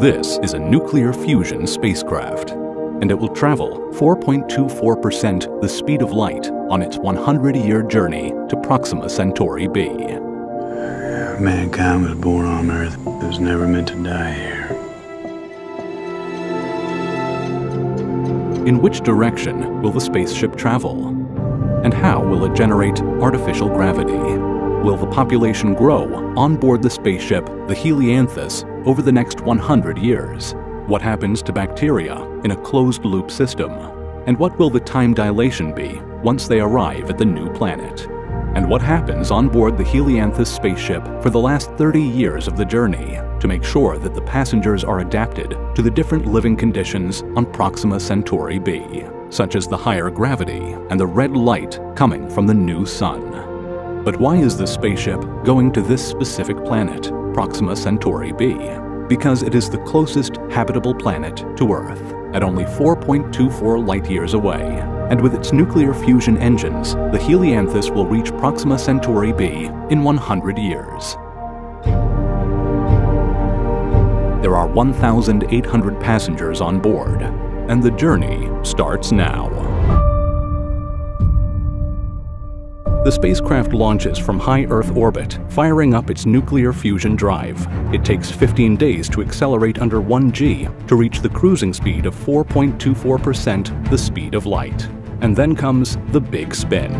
This is a nuclear fusion spacecraft, and it will travel 4.24% the speed of light on its 100-year journey to Proxima Centauri b. Mankind was born on Earth. It was never meant to die here. In which direction will the spaceship travel? And how will it generate artificial gravity? Will the population grow on board the spaceship, the Helianthus, over the next 100 years? What happens to bacteria in a closed-loop system? And what will the time dilation be once they arrive at the new planet? And what happens on board the Helianthus spaceship for the last 30 years of the journey to make sure that the passengers are adapted to the different living conditions on Proxima Centauri b, such as the higher gravity and the red light coming from the new sun? But why is the spaceship going to this specific planet, Proxima Centauri b? Because it is the closest habitable planet to Earth, at only 4.24 light-years away. And with its nuclear fusion engines, the Helianthus will reach Proxima Centauri b in 100 years. There are 1,800 passengers on board, and the journey starts now. The spacecraft launches from high Earth orbit, firing up its nuclear fusion drive. It takes 15 days to accelerate under 1G to reach the cruising speed of 4.24% the speed of light. And then comes the big spin.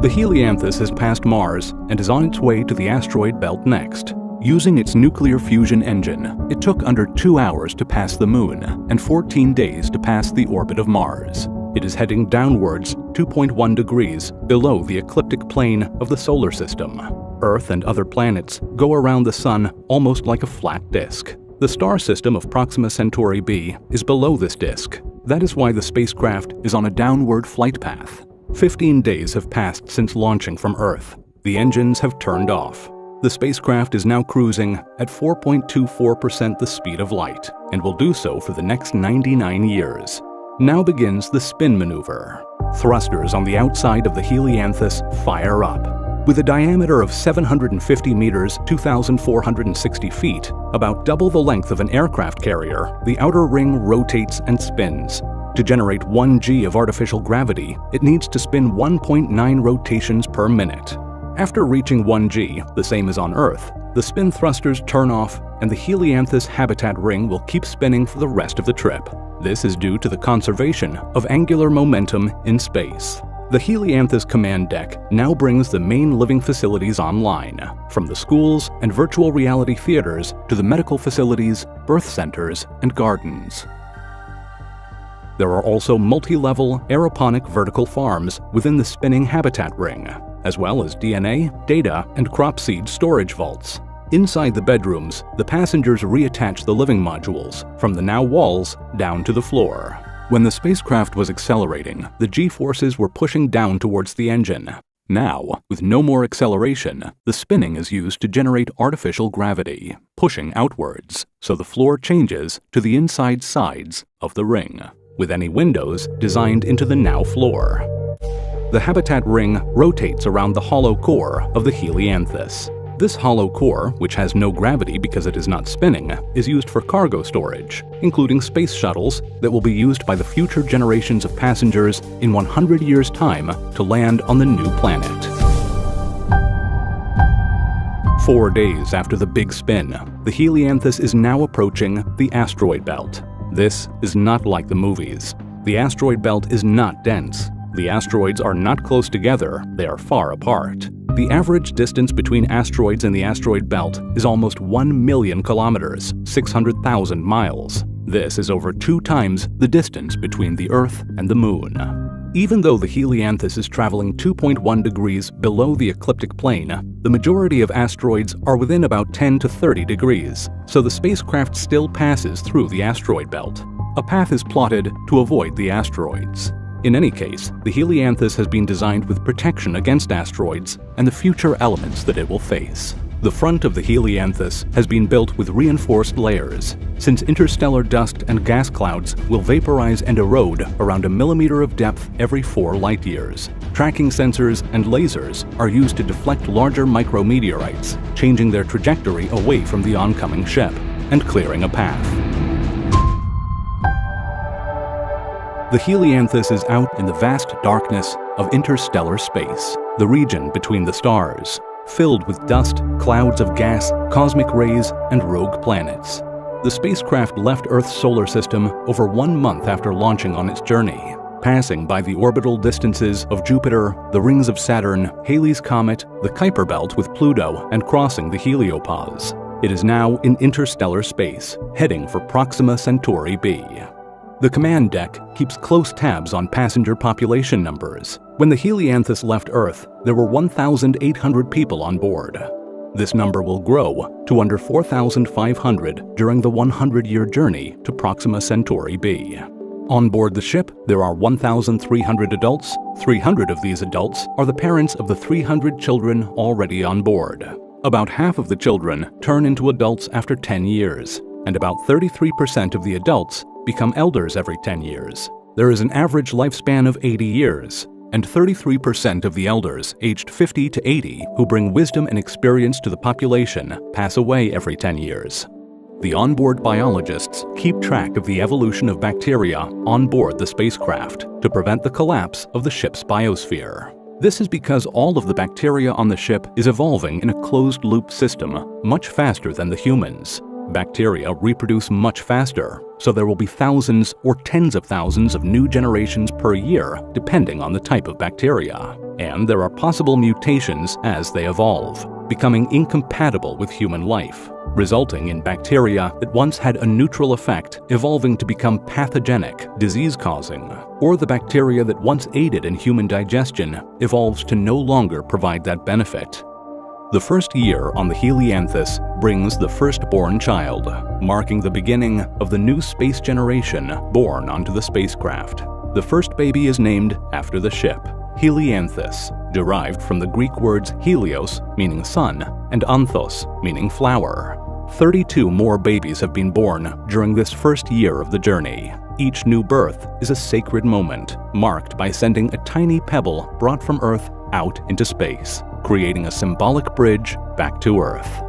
The Helianthus has passed Mars and is on its way to the asteroid belt next. Using its nuclear fusion engine, it took under 2 hours to pass the Moon and 14 days to pass the orbit of Mars. It is heading downwards 2.1 degrees below the ecliptic plane of the solar system. Earth and other planets go around the Sun almost like a flat disk. The star system of Proxima Centauri b is below this disk. That is why the spacecraft is on a downward flight path. 15 days have passed since launching from Earth. The engines have turned off. The spacecraft is now cruising at 4.24% the speed of light, and will do so for the next 99 years. Now begins the spin maneuver. Thrusters on the outside of the Helianthus fire up. With a diameter of 750 meters, 2,460 feet, about double the length of an aircraft carrier, the outer ring rotates and spins. To generate 1G of artificial gravity, it needs to spin 1.9 rotations per minute. After reaching 1G, the same as on Earth, the spin thrusters turn off and the Helianthus habitat ring will keep spinning for the rest of the trip. This is due to the conservation of angular momentum in space. The Helianthus command deck now brings the main living facilities online, from the schools and virtual reality theaters to the medical facilities, birth centers, and gardens. There are also multi-level aeroponic vertical farms within the spinning habitat ring, as well as DNA, data, and crop seed storage vaults. Inside the bedrooms, the passengers reattach the living modules from the now walls down to the floor. When the spacecraft was accelerating, the G-forces were pushing down towards the engine. Now, with no more acceleration, the spinning is used to generate artificial gravity, pushing outwards, so the floor changes to the inside sides of the ring, with any windows designed into the now floor. The habitat ring rotates around the hollow core of the Helianthus. This hollow core, which has no gravity because it is not spinning, is used for cargo storage, including space shuttles that will be used by the future generations of passengers in 100 years' time to land on the new planet. 4 days after the big spin, the Helianthus is now approaching the asteroid belt. This is not like the movies. The asteroid belt is not dense. The asteroids are not close together, they are far apart. The average distance between asteroids in the asteroid belt is almost 1 million kilometers, 600,000 miles. This is over 2 times the distance between the Earth and the Moon. Even though the Helianthus is traveling 2.1 degrees below the ecliptic plane, the majority of asteroids are within about 10 to 30 degrees, so the spacecraft still passes through the asteroid belt. A path is plotted to avoid the asteroids. In any case, the Helianthus has been designed with protection against asteroids and the future elements that it will face. The front of the Helianthus has been built with reinforced layers, since interstellar dust and gas clouds will vaporize and erode around a millimeter of depth every 4 light-years. Tracking sensors and lasers are used to deflect larger micrometeorites, changing their trajectory away from the oncoming ship and clearing a path. The Helianthus is out in the vast darkness of interstellar space, the region between the stars, filled with dust, clouds of gas, cosmic rays, and rogue planets. The spacecraft left Earth's solar system over 1 month after launching on its journey, passing by the orbital distances of Jupiter, the rings of Saturn, Halley's Comet, the Kuiper Belt with Pluto, and crossing the heliopause. It is now in interstellar space, heading for Proxima Centauri b. The command deck keeps close tabs on passenger population numbers. When the Helianthus left Earth, there were 1,800 people on board. This number will grow to under 4,500 during the 100-year journey to Proxima Centauri b. On board the ship, there are 1,300 adults. 300 of these adults are the parents of the 300 children already on board. About half of the children turn into adults after 10 years, and about 33% of the adults become elders every 10 years. There is an average lifespan of 80 years, and 33% of the elders aged 50 to 80 who bring wisdom and experience to the population pass away every 10 years. The onboard biologists keep track of the evolution of bacteria on board the spacecraft to prevent the collapse of the ship's biosphere. This is because all of the bacteria on the ship is evolving in a closed-loop system much faster than the humans. Bacteria reproduce much faster, so there will be thousands or tens of thousands of new generations per year, depending on the type of bacteria. And there are possible mutations as they evolve, becoming incompatible with human life, resulting in bacteria that once had a neutral effect evolving to become pathogenic, disease-causing, or the bacteria that once aided in human digestion evolves to no longer provide that benefit. The first year on the Helianthus brings the firstborn child, marking the beginning of the new space generation born onto the spacecraft. The first baby is named after the ship, Helianthus, derived from the Greek words helios, meaning sun, and anthos, meaning flower. 32 more babies have been born during this first year of the journey. Each new birth is a sacred moment, marked by sending a tiny pebble brought from Earth out into space, creating a symbolic bridge back to Earth.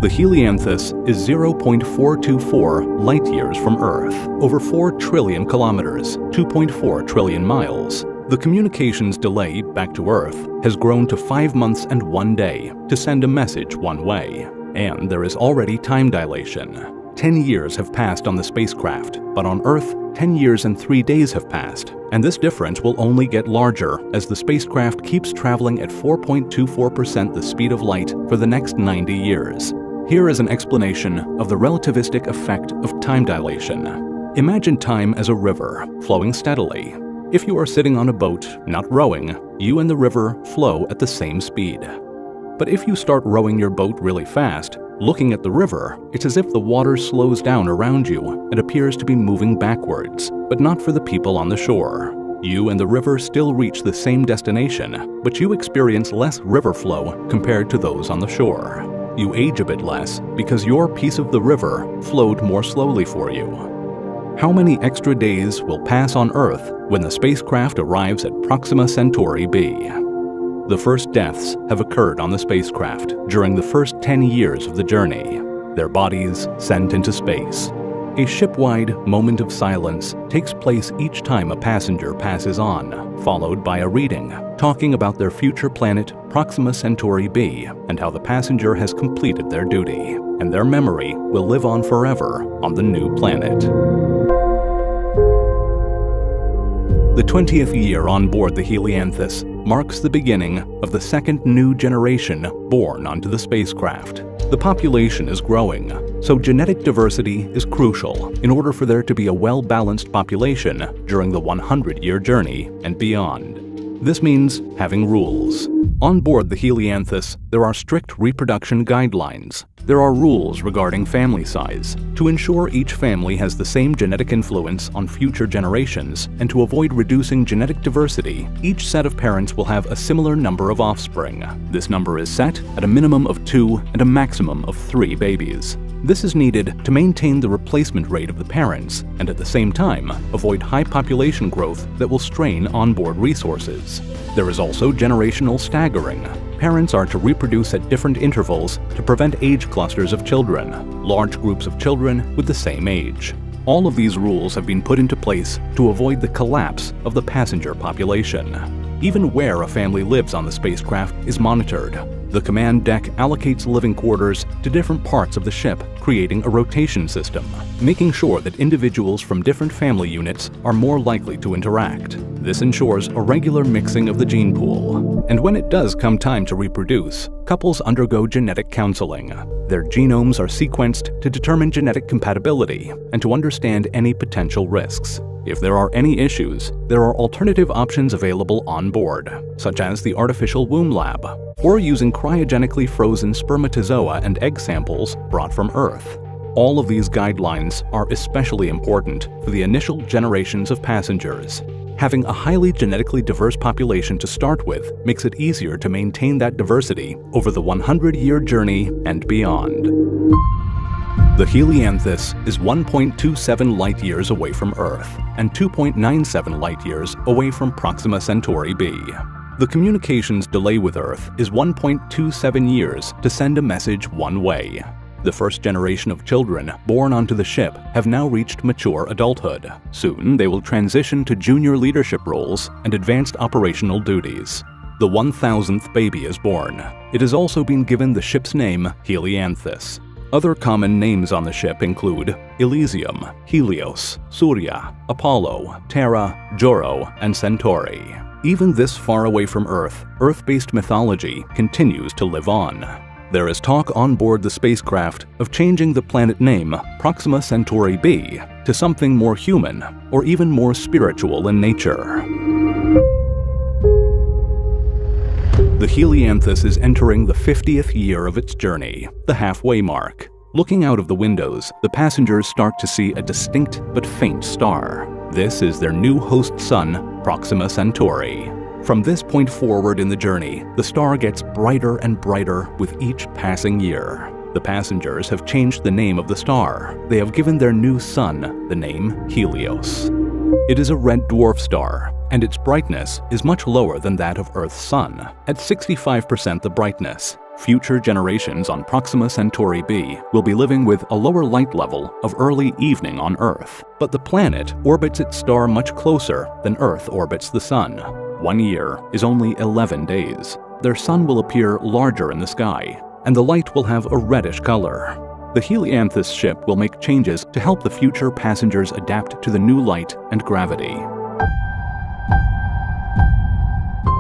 The Helianthus is 0.424 light-years from Earth, over 4 trillion kilometers, 2.4 trillion miles. The communications delay back to Earth has grown to 5 months and 1 day to send a message one way. And there is already time dilation. 10 years have passed on the spacecraft, but on Earth, 10 years and 3 days have passed, and this difference will only get larger as the spacecraft keeps traveling at 4.24% the speed of light for the next 90 years. Here is an explanation of the relativistic effect of time dilation. Imagine time as a river, flowing steadily. If you are sitting on a boat, not rowing, you and the river flow at the same speed. But if you start rowing your boat really fast, looking at the river, it's as if the water slows down around you and appears to be moving backwards, but not for the people on the shore. You and the river still reach the same destination, but you experience less river flow compared to those on the shore. You age a bit less because your piece of the river flowed more slowly for you. How many extra days will pass on Earth when the spacecraft arrives at Proxima Centauri b? The first deaths have occurred on the spacecraft during the first 10 years of the journey, their bodies sent into space. A ship-wide moment of silence takes place each time a passenger passes on, followed by a reading talking about their future planet Proxima Centauri b and how the passenger has completed their duty, and their memory will live on forever on the new planet. The 20th year on board the Helianthus marks the beginning of the second new generation born onto the spacecraft. The population is growing, so genetic diversity is crucial in order for there to be a well-balanced population during the 100-year journey and beyond. This means having rules. On board the Helianthus, there are strict reproduction guidelines There are rules regarding family size. To ensure each family has the same genetic influence on future generations and to avoid reducing genetic diversity, each set of parents will have a similar number of offspring. This number is set at a minimum of 2 and a maximum of 3 babies. This is needed to maintain the replacement rate of the parents and at the same time avoid high population growth that will strain onboard resources. There is also generational staggering. Parents are to reproduce at different intervals to prevent age clusters of children, large groups of children with the same age. All of these rules have been put into place to avoid the collapse of the passenger population. Even where a family lives on the spacecraft is monitored. The command deck allocates living quarters to different parts of the ship, creating a rotation system, making sure that individuals from different family units are more likely to interact. This ensures a regular mixing of the gene pool. And when it does come time to reproduce, couples undergo genetic counseling. Their genomes are sequenced to determine genetic compatibility and to understand any potential risks. If there are any issues, there are alternative options available on board, such as the Artificial Womb Lab, or using cryogenically frozen spermatozoa and egg samples brought from Earth. All of these guidelines are especially important for the initial generations of passengers. Having a highly genetically diverse population to start with makes it easier to maintain that diversity over the 100-year journey and beyond. The Helianthus is 1.27 light-years away from Earth and 2.97 light-years away from Proxima Centauri b. The communications delay with Earth is 1.27 years to send a message one way. The first generation of children born onto the ship have now reached mature adulthood. Soon they will transition to junior leadership roles and advanced operational duties. The 1,000th baby is born. It has also been given the ship's name, Helianthus. Other common names on the ship include Elysium, Helios, Surya, Apollo, Terra, Joro, and Centauri. Even this far away from Earth, Earth-based mythology continues to live on. There is talk on board the spacecraft of changing the planet name Proxima Centauri b to something more human or even more spiritual in nature. The Helianthus is entering the 50th year of its journey, the halfway mark. Looking out of the windows, the passengers start to see a distinct but faint star. This is their new host sun, Proxima Centauri. From this point forward in the journey, the star gets brighter and brighter with each passing year. The passengers have changed the name of the star. They have given their new sun the name Helios. It is a red dwarf star, and its brightness is much lower than that of Earth's sun, at 65% the brightness. Future generations on Proxima Centauri b will be living with a lower light level of early evening on Earth, but the planet orbits its star much closer than Earth orbits the sun. 1 year is only 11 days. Their sun will appear larger in the sky, and the light will have a reddish color. The Helianthus ship will make changes to help the future passengers adapt to the new light and gravity.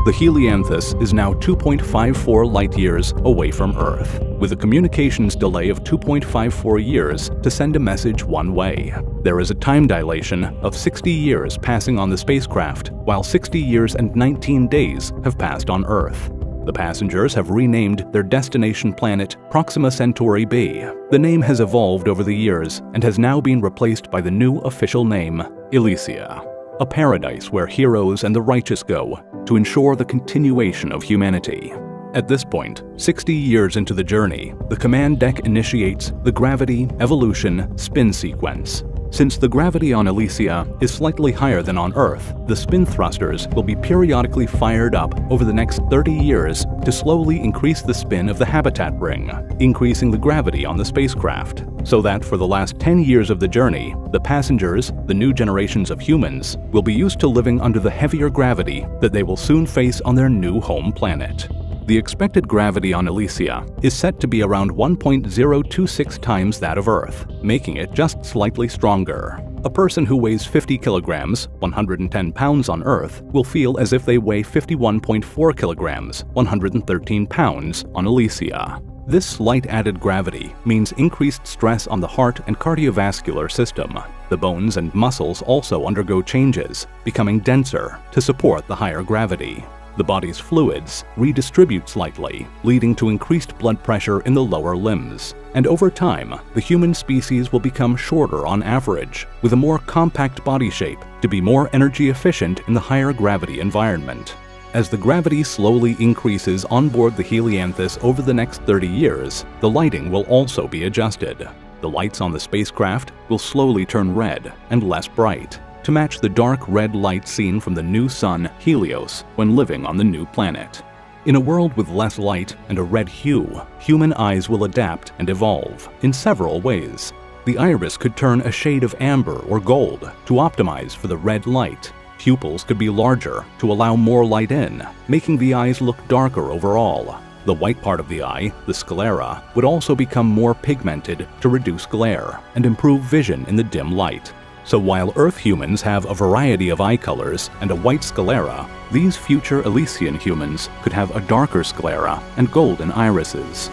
The Helianthus is now 2.54 light-years away from Earth, with a communications delay of 2.54 years to send a message one way. There is a time dilation of 60 years passing on the spacecraft, while 60 years and 19 days have passed on Earth. The passengers have renamed their destination planet Proxima Centauri b. The name has evolved over the years and has now been replaced by the new official name, Elysia, a paradise where heroes and the righteous go to ensure the continuation of humanity. At this point, 60 years into the journey, the command deck initiates the gravity evolution spin sequence. Since the gravity on Elysia is slightly higher than on Earth, the spin thrusters will be periodically fired up over the next 30 years to slowly increase the spin of the habitat ring, increasing the gravity on the spacecraft, so that for the last 10 years of the journey, the passengers, the new generations of humans, will be used to living under the heavier gravity that they will soon face on their new home planet. The expected gravity on Elysia is set to be around 1.026 times that of Earth, making it just slightly stronger. A person who weighs 50 kilograms, 110 pounds on Earth, will feel as if they weigh 51.4 kilograms, 113 pounds on Elysia. This slight added gravity means increased stress on the heart and cardiovascular system. The bones and muscles also undergo changes, becoming denser to support the higher gravity. The body's fluids redistribute slightly, leading to increased blood pressure in the lower limbs. And over time, the human species will become shorter on average, with a more compact body shape to be more energy efficient in the higher gravity environment. As the gravity slowly increases on board the Helianthus over the next 30 years, the lighting will also be adjusted. The lights on the spacecraft will slowly turn red and less bright, to match the dark red light seen from the new sun, Helios, when living on the new planet. In a world with less light and a red hue, human eyes will adapt and evolve in several ways. The iris could turn a shade of amber or gold to optimize for the red light. Pupils could be larger to allow more light in, making the eyes look darker overall. The white part of the eye, the sclera, would also become more pigmented to reduce glare and improve vision in the dim light. So while Earth humans have a variety of eye colors and a white sclera, these future Elysian humans could have a darker sclera and golden irises.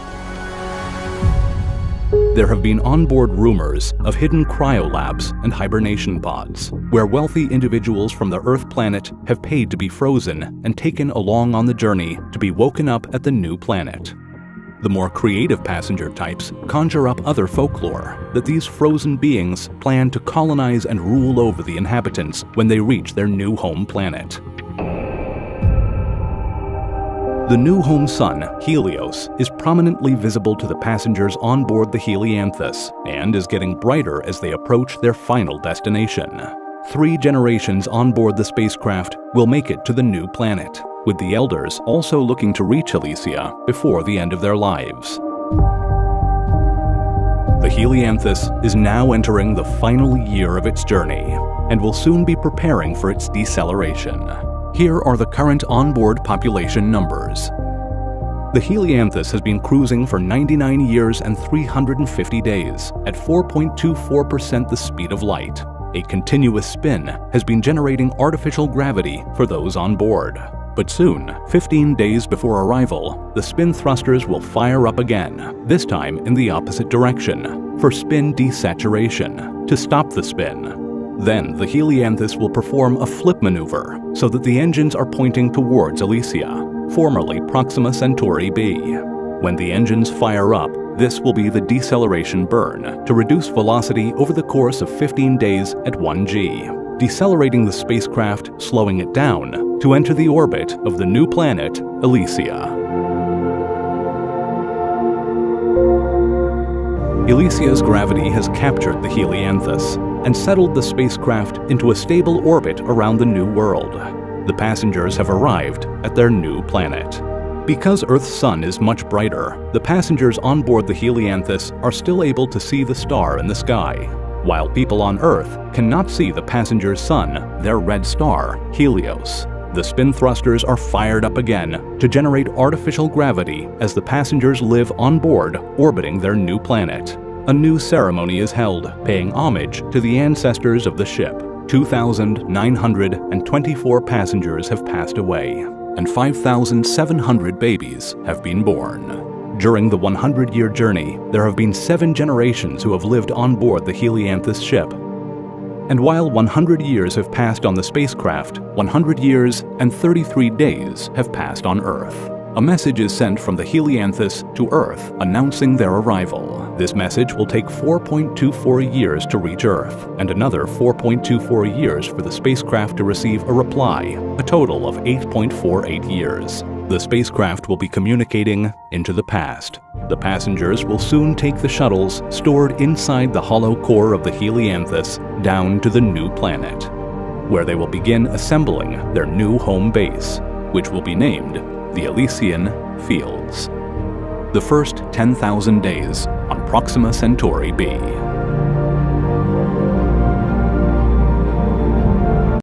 There have been onboard rumors of hidden cryolabs and hibernation pods, where wealthy individuals from the Earth planet have paid to be frozen and taken along on the journey to be woken up at the new planet. The more creative passenger types conjure up other folklore that these frozen beings plan to colonize and rule over the inhabitants when they reach their new home planet. The new home sun, Helios, is prominently visible to the passengers on board the Helianthus and is getting brighter as they approach their final destination. 3 generations on board the spacecraft will make it to the new planet, with the elders also looking to reach Elysia before the end of their lives. The Helianthus is now entering the final year of its journey and will soon be preparing for its deceleration. Here are the current onboard population numbers. The Helianthus has been cruising for 99 years and 350 days at 4.24% the speed of light. A continuous spin has been generating artificial gravity for those on board. But soon, 15 days before arrival, the spin thrusters will fire up again, this time in the opposite direction, for spin desaturation, to stop the spin. Then the Helianthus will perform a flip maneuver so that the engines are pointing towards Elysia, formerly Proxima Centauri b. When the engines fire up, this will be the deceleration burn to reduce velocity over the course of 15 days at 1g, decelerating the spacecraft, slowing it down to enter the orbit of the new planet, Elysia. Elysia's gravity has captured the Helianthus and settled the spacecraft into a stable orbit around the new world. The passengers have arrived at their new planet. Because Earth's sun is much brighter, the passengers on board the Helianthus are still able to see the star in the sky, while people on Earth cannot see the passenger's sun, their red star, Helios. The spin thrusters are fired up again to generate artificial gravity as the passengers live on board, orbiting their new planet. A new ceremony is held, paying homage to the ancestors of the ship. 2,924 passengers have passed away, and 5,700 babies have been born. During the 100-year journey, there have been 7 generations who have lived on board the Helianthus ship. And while 100 years have passed on the spacecraft, 100 years and 33 days have passed on Earth. A message is sent from the Helianthus to Earth announcing their arrival. This message will take 4.24 years to reach Earth, and another 4.24 years for the spacecraft to receive a reply, a total of 8.48 years. The spacecraft will be communicating into the past. The passengers will soon take the shuttles stored inside the hollow core of the Helianthus down to the new planet, where they will begin assembling their new home base, which will be named the Elysian Fields. The first 10,000 days on Proxima Centauri b.